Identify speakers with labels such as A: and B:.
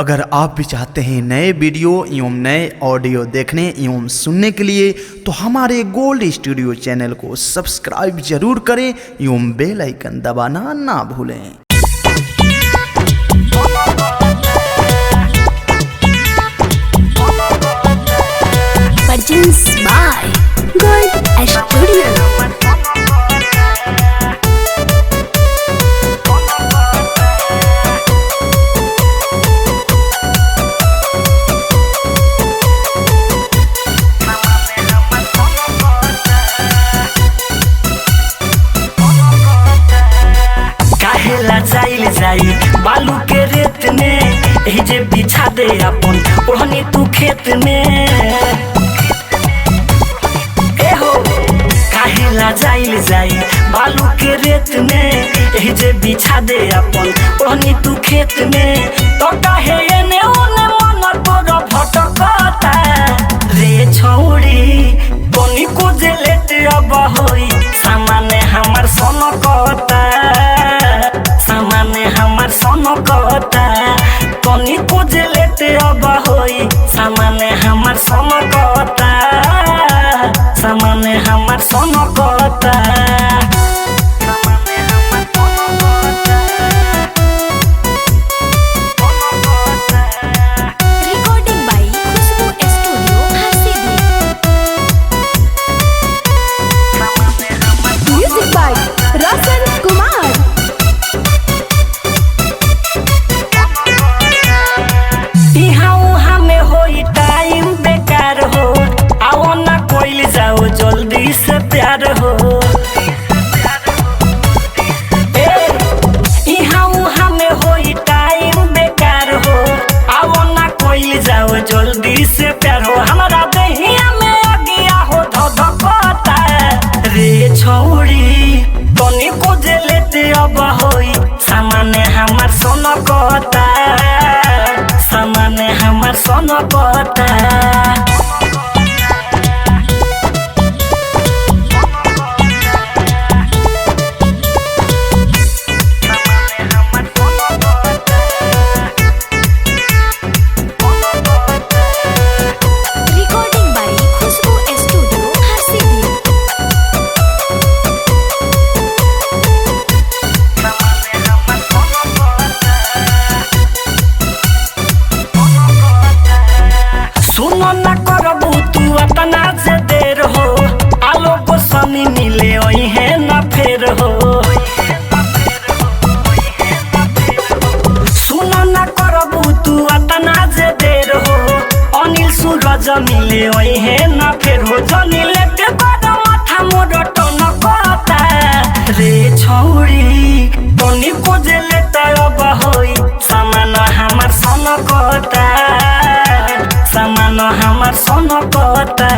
A: अगर आप भी चाहते हैं नए वीडियो एवं नए ऑडियो देखने एवं सुनने के लिए तो हमारे गोल्ड स्टूडियो चैनल को सब्सक्राइब जरूर करें एवं बेल आइकन दबाना ना भूलें।
B: Produced by Gold Studio।
C: जाई बालू के रेत में एही जे बिछा दे अपन ओढ़नी तू खेत में ए हो काहेला जाई बालू के रेत में एही जे बिछा दे अपन ओढ़नी तू खेत में तो काहे एने ओने मन तोरा भटकता रे छौड़ी तनी को जे लेट अब होई सामने हमर सनकता सनकता तनी को जे लेते अब होई सामने हमर सनकता सामने हमर सनकता
B: Recording by Khushbu Studio, Harsidhi। Music by Roshan Kumar।
C: जल्दी से प्यार हो इहाँ उहाँ में होई टाइम बेकार हो आओ ना कोई जाओ जल्दी से प्यार हो हमारा दहिया में अगिया हो धधकता रे छौड़ी तनी को जे लेते अब होई सामने हमर सनकता सामने हमर सनकता न करबू तू अपना से देर हो आलो को सनी मिले वही है न फेर हो सुनो न करबू तू अपना से देर हो अनिल सूरज मिले वही है न फेर हो जनी लेके बड़ा माथा मोर टनकता रे छौड़ी तनी को जे लेता अब होई सामान हमर सनकता सामान हमर सनकता।